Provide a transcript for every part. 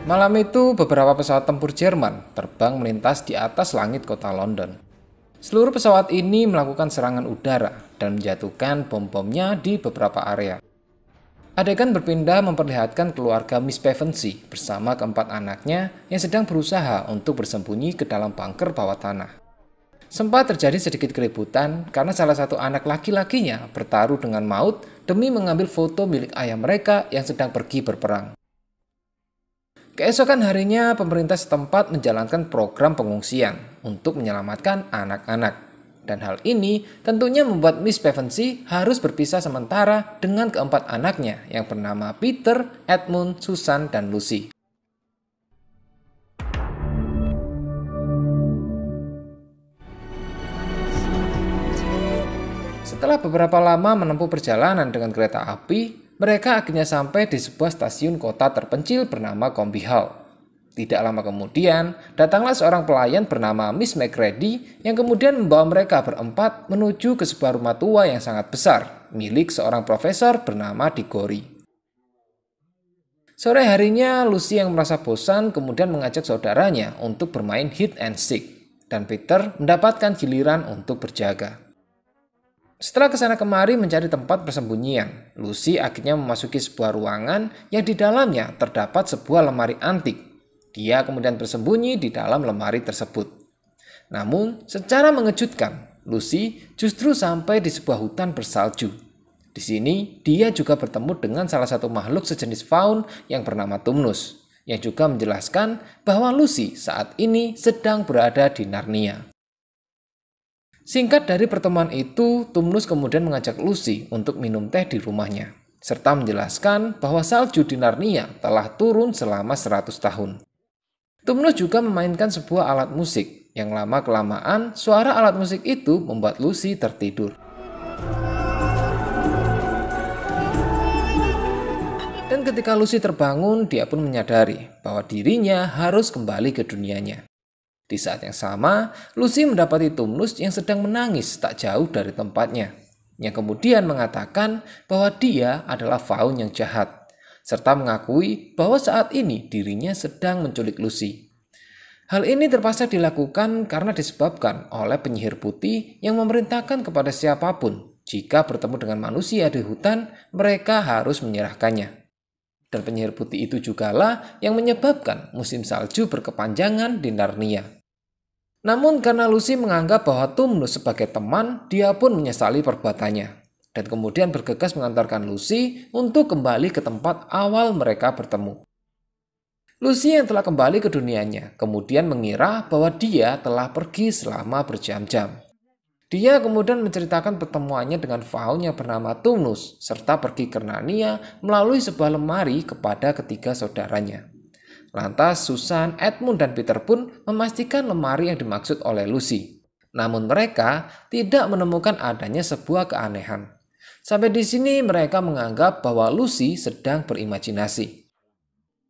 Malam itu, beberapa pesawat tempur Jerman terbang melintas di atas langit kota London. Seluruh pesawat ini melakukan serangan udara dan menjatuhkan bom-bomnya di beberapa area. Adegan berpindah memperlihatkan keluarga Miss Pevensey bersama keempat anaknya yang sedang berusaha untuk bersembunyi ke dalam bunker bawah tanah. Sempat terjadi sedikit keributan karena salah satu anak laki-lakinya bertaruh dengan maut demi mengambil foto milik ayah mereka yang sedang pergi berperang. Keesokan harinya, pemerintah setempat menjalankan program pengungsian untuk menyelamatkan anak-anak. Dan hal ini tentunya membuat Miss Pevensey harus berpisah sementara dengan keempat anaknya yang bernama Peter, Edmund, Susan, dan Lucy. Setelah beberapa lama menempuh perjalanan dengan kereta api, mereka akhirnya sampai di sebuah stasiun kota terpencil bernama Comby Hall. Tidak lama kemudian, datanglah seorang pelayan bernama Miss McCready yang kemudian membawa mereka berempat menuju ke sebuah rumah tua yang sangat besar, milik seorang profesor bernama Diggory. Sore harinya, Lucy yang merasa bosan kemudian mengajak saudaranya untuk bermain hide and seek, dan Peter mendapatkan giliran untuk berjaga. Setelah kesana kemari mencari tempat persembunyian, Lucy akhirnya memasuki sebuah ruangan yang di dalamnya terdapat sebuah lemari antik. Dia kemudian bersembunyi di dalam lemari tersebut. Namun, secara mengejutkan, Lucy justru sampai di sebuah hutan bersalju. Di sini, dia juga bertemu dengan salah satu makhluk sejenis faun yang bernama Tumnus, yang juga menjelaskan bahwa Lucy saat ini sedang berada di Narnia. Singkat dari pertemuan itu, Tumnus kemudian mengajak Lucy untuk minum teh di rumahnya, serta menjelaskan bahwa salju di Narnia telah turun selama 100 tahun. Tumnus juga memainkan sebuah alat musik, yang lama-kelamaan suara alat musik itu membuat Lucy tertidur. Dan ketika Lucy terbangun, dia pun menyadari bahwa dirinya harus kembali ke dunianya. Di saat yang sama, Lucy mendapati Tumnus yang sedang menangis tak jauh dari tempatnya, yang kemudian mengatakan bahwa dia adalah faun yang jahat, serta mengakui bahwa saat ini dirinya sedang menculik Lucy. Hal ini terpaksa dilakukan karena disebabkan oleh penyihir putih yang memerintahkan kepada siapapun, jika bertemu dengan manusia di hutan, mereka harus menyerahkannya. Dan penyihir putih itu jugalah yang menyebabkan musim salju berkepanjangan di Narnia. Namun karena Lucy menganggap bahwa Tumnus sebagai teman, dia pun menyesali perbuatannya. Dan kemudian bergegas mengantarkan Lucy untuk kembali ke tempat awal mereka bertemu. Lucy yang telah kembali ke dunianya kemudian mengira bahwa dia telah pergi selama berjam-jam. Dia kemudian menceritakan pertemuannya dengan faun yang bernama Tumnus, serta pergi ke Narnia melalui sebuah lemari kepada ketiga saudaranya. Lantas Susan, Edmund, dan Peter pun memastikan lemari yang dimaksud oleh Lucy. Namun mereka tidak menemukan adanya sebuah keanehan. Sampai di sini mereka menganggap bahwa Lucy sedang berimajinasi.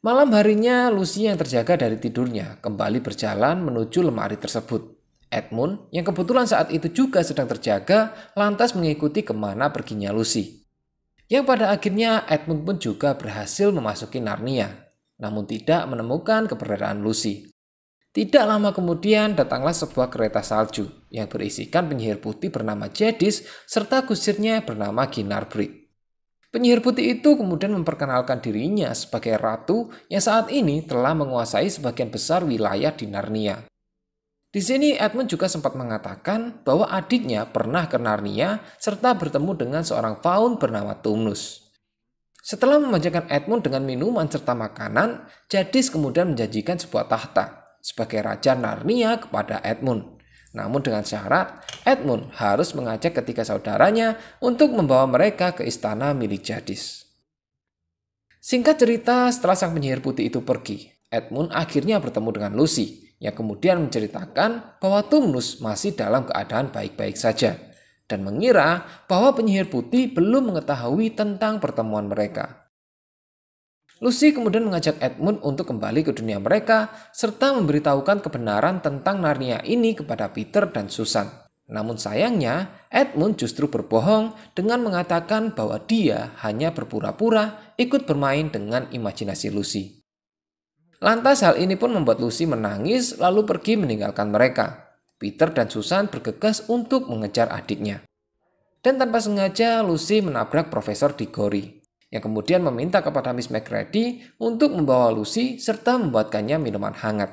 Malam harinya Lucy yang terjaga dari tidurnya kembali berjalan menuju lemari tersebut. Edmund yang kebetulan saat itu juga sedang terjaga lantas mengikuti kemana perginya Lucy. Yang pada akhirnya Edmund pun juga berhasil memasuki Narnia, namun tidak menemukan keberadaan Lucy. Tidak lama kemudian datanglah sebuah kereta salju yang berisikan penyihir putih bernama Jadis serta kusirnya bernama Ginarbrid. Penyihir putih itu kemudian memperkenalkan dirinya sebagai ratu yang saat ini telah menguasai sebagian besar wilayah di Narnia. Di sini Edmund juga sempat mengatakan bahwa adiknya pernah ke Narnia serta bertemu dengan seorang faun bernama Tumnus. Setelah memanjakan Edmund dengan minuman serta makanan, Jadis kemudian menjanjikan sebuah tahta sebagai Raja Narnia kepada Edmund. Namun dengan syarat, Edmund harus mengajak ketiga saudaranya untuk membawa mereka ke istana milik Jadis. Singkat cerita, setelah sang penyihir putih itu pergi, Edmund akhirnya bertemu dengan Lucy, yang kemudian menceritakan bahwa Tumnus masih dalam keadaan baik-baik saja, dan mengira bahwa penyihir putih belum mengetahui tentang pertemuan mereka. Lucy kemudian mengajak Edmund untuk kembali ke dunia mereka serta memberitahukan kebenaran tentang Narnia ini kepada Peter dan Susan. Namun sayangnya, Edmund justru berbohong dengan mengatakan bahwa dia hanya berpura-pura ikut bermain dengan imajinasi Lucy. Lantas hal ini pun membuat Lucy menangis lalu pergi meninggalkan mereka. Peter dan Susan bergegas untuk mengejar adiknya. Dan tanpa sengaja Lucy menabrak Profesor Diggory, yang kemudian meminta kepada Miss McGrady untuk membawa Lucy serta membuatkannya minuman hangat.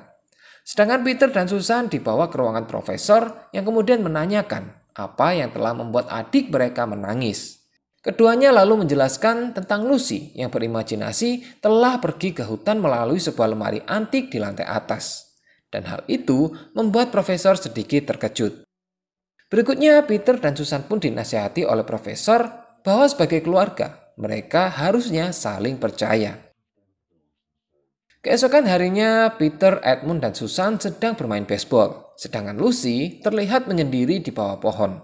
Sedangkan Peter dan Susan dibawa ke ruangan profesor yang kemudian menanyakan apa yang telah membuat adik mereka menangis. Keduanya lalu menjelaskan tentang Lucy yang berimajinasi telah pergi ke hutan melalui sebuah lemari antik di lantai atas. Dan hal itu membuat profesor sedikit terkejut. Berikutnya Peter dan Susan pun dinasihati oleh profesor bahwa sebagai keluarga mereka harusnya saling percaya. Keesokan harinya, Peter, Edmund, dan Susan sedang bermain baseball, sedangkan Lucy terlihat menyendiri di bawah pohon.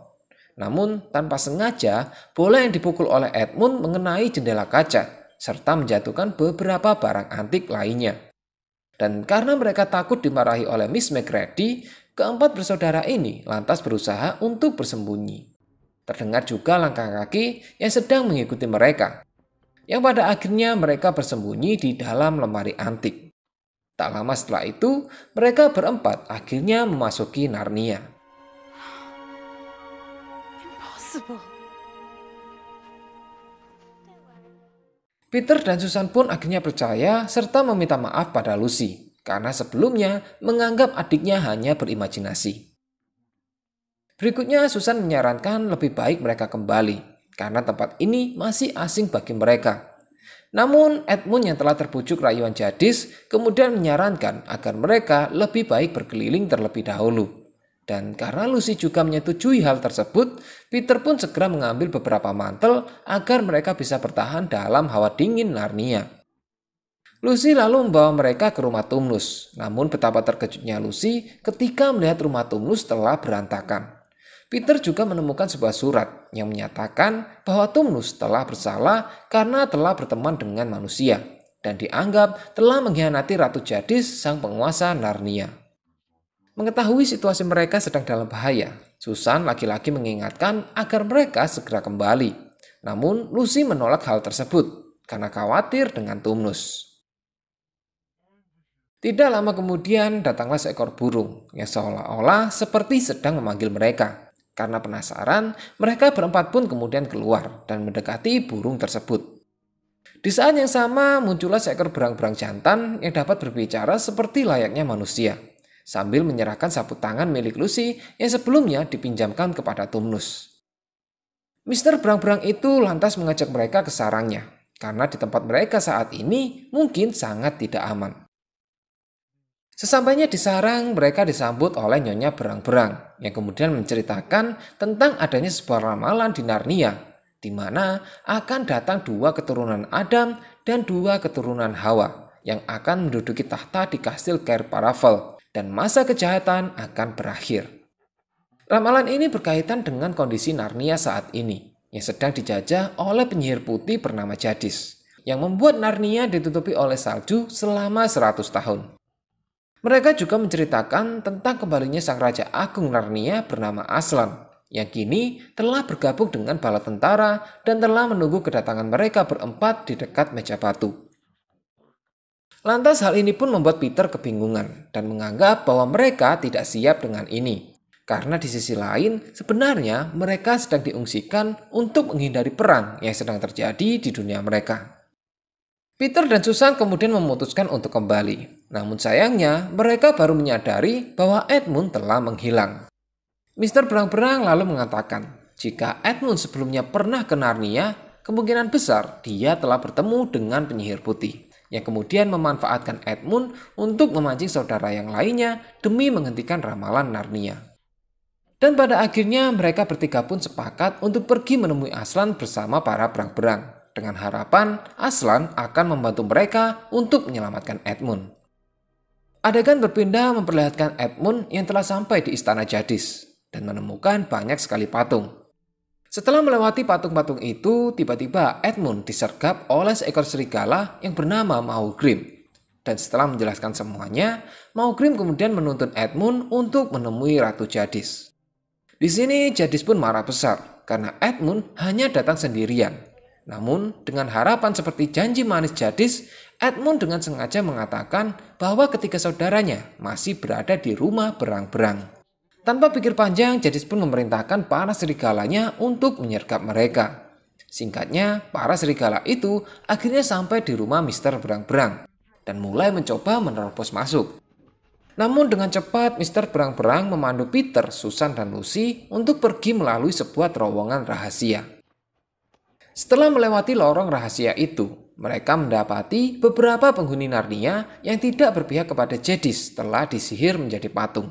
Namun, tanpa sengaja, bola yang dipukul oleh Edmund mengenai jendela kaca, serta menjatuhkan beberapa barang antik lainnya. Dan karena mereka takut dimarahi oleh Miss McGrady, keempat bersaudara ini lantas berusaha untuk bersembunyi. Terdengar juga langkah kaki yang sedang mengikuti mereka, yang pada akhirnya mereka bersembunyi di dalam lemari antik. Tak lama setelah itu, mereka berempat akhirnya memasuki Narnia. Impossible. Peter dan Susan pun akhirnya percaya serta meminta maaf pada Lucy, karena sebelumnya menganggap adiknya hanya berimajinasi. Berikutnya Susan menyarankan lebih baik mereka kembali, karena tempat ini masih asing bagi mereka. Namun Edmund yang telah terbujuk rayuan Jadis kemudian menyarankan agar mereka lebih baik berkeliling terlebih dahulu. Dan karena Lucy juga menyetujui hal tersebut, Peter pun segera mengambil beberapa mantel agar mereka bisa bertahan dalam hawa dingin Narnia. Lucy lalu membawa mereka ke rumah Tumnus. Namun betapa terkejutnya Lucy ketika melihat rumah Tumnus telah berantakan. Peter juga menemukan sebuah surat yang menyatakan bahwa Tumnus telah bersalah karena telah berteman dengan manusia dan dianggap telah mengkhianati Ratu Jadis, sang penguasa Narnia. Mengetahui situasi mereka sedang dalam bahaya, Susan lagi-lagi mengingatkan agar mereka segera kembali. Namun Lucy menolak hal tersebut karena khawatir dengan Tumnus. Tidak lama kemudian datanglah seekor burung yang seolah-olah seperti sedang memanggil mereka. Karena penasaran, mereka berempat pun kemudian keluar dan mendekati burung tersebut. Di saat yang sama muncullah seekor berang-berang jantan yang dapat berbicara seperti layaknya manusia, sambil menyerahkan sapu tangan milik Lucy yang sebelumnya dipinjamkan kepada Tumnus. Mister Berang-berang itu lantas mengajak mereka ke sarangnya, karena di tempat mereka saat ini mungkin sangat tidak aman. Sesampainya di sarang, mereka disambut oleh Nyonya Berang-berang yang kemudian menceritakan tentang adanya sebuah ramalan di Narnia, di mana akan datang 2 keturunan Adam dan 2 keturunan Hawa yang akan menduduki tahta di kastil Cair Paravel dan masa kejahatan akan berakhir. Ramalan ini berkaitan dengan kondisi Narnia saat ini yang sedang dijajah oleh penyihir putih bernama Jadis yang membuat Narnia ditutupi oleh salju selama 100 tahun. Mereka juga menceritakan tentang kembalinya sang Raja Agung Narnia bernama Aslan, yang kini telah bergabung dengan bala tentara dan telah menunggu kedatangan mereka berempat di dekat meja batu. Lantas hal ini pun membuat Peter kebingungan dan menganggap bahwa mereka tidak siap dengan ini. Karena di sisi lain, sebenarnya mereka sedang diungsikan untuk menghindari perang yang sedang terjadi di dunia mereka. Peter dan Susan kemudian memutuskan untuk kembali. Namun sayangnya, mereka baru menyadari bahwa Edmund telah menghilang. Mr. Berang-berang lalu mengatakan, jika Edmund sebelumnya pernah ke Narnia, kemungkinan besar dia telah bertemu dengan penyihir putih, yang kemudian memanfaatkan Edmund untuk memancing saudara yang lainnya demi menghentikan ramalan Narnia. Dan pada akhirnya mereka bertiga pun sepakat untuk pergi menemui Aslan bersama para berang-berang, dengan harapan Aslan akan membantu mereka untuk menyelamatkan Edmund. Adegan berpindah memperlihatkan Edmund yang telah sampai di istana Jadis dan menemukan banyak sekali patung. Setelah melewati patung-patung itu, tiba-tiba Edmund disergap oleh seekor serigala yang bernama Maugrim. Dan setelah menjelaskan semuanya, Maugrim kemudian menuntun Edmund untuk menemui Ratu Jadis. Di sini Jadis pun marah besar karena Edmund hanya datang sendirian. Namun dengan harapan seperti janji manis Jadis, Edmund dengan sengaja mengatakan bahwa ketika saudaranya masih berada di rumah berang-berang. Tanpa pikir panjang, Jadis pun memerintahkan para serigalanya untuk menyergap mereka. Singkatnya, para serigala itu akhirnya sampai di rumah Mr. Berang-Berang dan mulai mencoba menerobos masuk. Namun dengan cepat, Mr. Berang-Berang memandu Peter, Susan, dan Lucy untuk pergi melalui sebuah terowongan rahasia. Setelah melewati lorong rahasia itu, mereka mendapati beberapa penghuni Narnia yang tidak berpihak kepada Jadis telah disihir menjadi patung.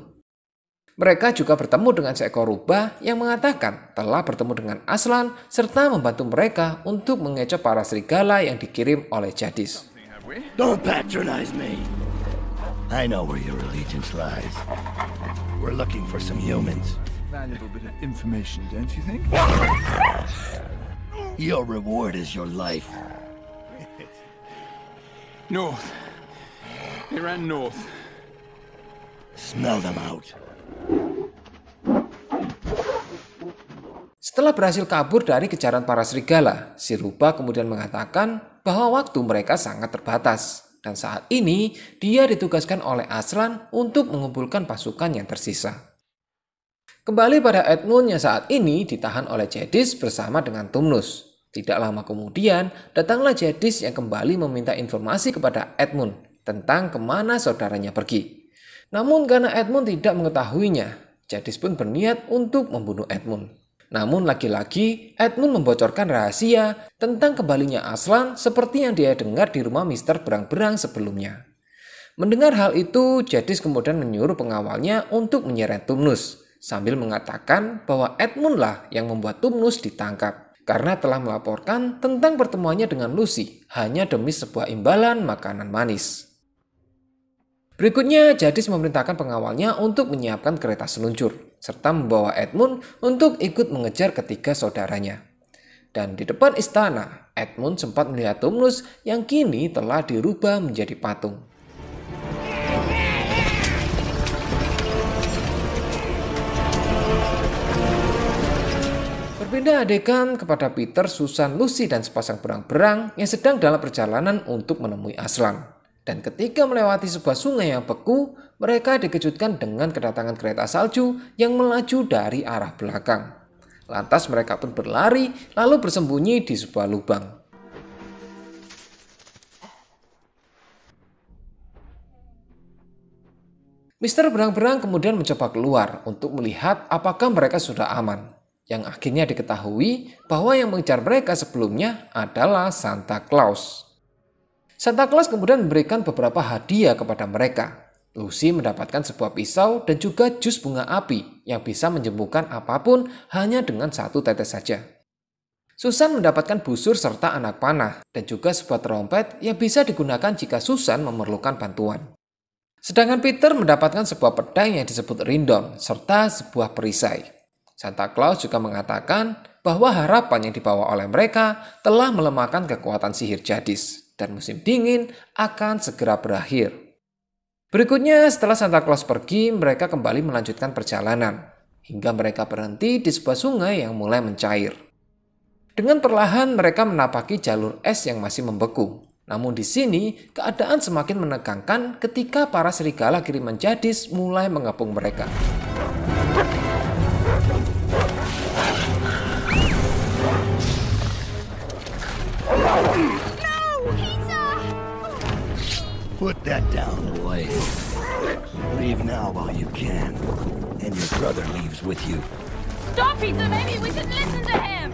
Mereka juga bertemu dengan seekor rubah yang mengatakan telah bertemu dengan Aslan serta membantu mereka untuk mengecoh para serigala yang dikirim oleh Jadis. Don't patronize me. I know where your allegiance lies. We're looking for some humans. Valuable bit of information, don't you think? Your reward is your life. North. They ran north. Smell them out. Setelah berhasil kabur dari kejaran para serigala, si rubah kemudian mengatakan bahwa waktu mereka sangat terbatas. Dan saat ini dia ditugaskan oleh Aslan untuk mengumpulkan pasukan yang tersisa. Kembali pada Edmund yang saat ini ditahan oleh Jadis bersama dengan Tumnus. Tidak lama kemudian datanglah Jadis yang kembali meminta informasi kepada Edmund tentang kemana saudaranya pergi. Namun karena Edmund tidak mengetahuinya, Jadis pun berniat untuk membunuh Edmund. Namun lagi-lagi Edmund membocorkan rahasia tentang kembalinya Aslan seperti yang dia dengar di rumah Mr. Berang-Berang sebelumnya. Mendengar hal itu, Jadis kemudian menyuruh pengawalnya untuk menyeret Tumnus sambil mengatakan bahwa Edmund lah yang membuat Tumnus ditangkap karena telah melaporkan tentang pertemuannya dengan Lucy hanya demi sebuah imbalan makanan manis. Berikutnya, Jadis memerintahkan pengawalnya untuk menyiapkan kereta seluncur serta membawa Edmund untuk ikut mengejar ketiga saudaranya. Dan di depan istana, Edmund sempat melihat Tumnus yang kini telah dirubah menjadi patung. Berpindah adegan kepada Peter, Susan, Lucy, dan sepasang berang-berang yang sedang dalam perjalanan untuk menemui Aslan. Dan ketika melewati sebuah sungai yang beku, mereka dikejutkan dengan kedatangan kereta salju yang melaju dari arah belakang. Lantas mereka pun berlari lalu bersembunyi di sebuah lubang. Mr. Berang-Berang kemudian mencoba keluar untuk melihat apakah mereka sudah aman. Yang akhirnya diketahui bahwa yang mengejar mereka sebelumnya adalah Santa Claus. Santa Claus kemudian memberikan beberapa hadiah kepada mereka. Lucy mendapatkan sebuah pisau dan juga jus bunga api yang bisa menyembuhkan apapun hanya dengan satu tetes saja. Susan mendapatkan busur serta anak panah dan juga sebuah trompet yang bisa digunakan jika Susan memerlukan bantuan. Sedangkan Peter mendapatkan sebuah pedang yang disebut rindon serta sebuah perisai. Santa Claus juga mengatakan bahwa harapan yang dibawa oleh mereka telah melemahkan kekuatan sihir Jadis dan musim dingin akan segera berakhir. Berikutnya setelah Santa Claus pergi, mereka kembali melanjutkan perjalanan hingga mereka berhenti di sebuah sungai yang mulai mencair. Dengan perlahan mereka menapaki jalur es yang masih membeku. Namun di sini keadaan semakin menegangkan ketika para serigala kiriman Jadis mulai mengepung mereka. Put that down, boy. Leave now while you can, and your brother leaves with you. Stop, Peter! Maybe we should listen to him!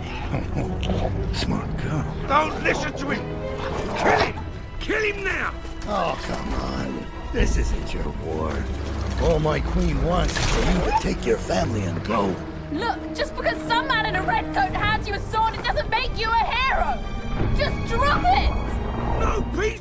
Smart girl. Don't listen to him! Kill him! Kill him now! Oh, come on. This isn't your war. All my queen wants is for you to take your family and go. Look, just because some man in a red coat hands you a sword, it doesn't make you a hero! Just drop it! No, Pete!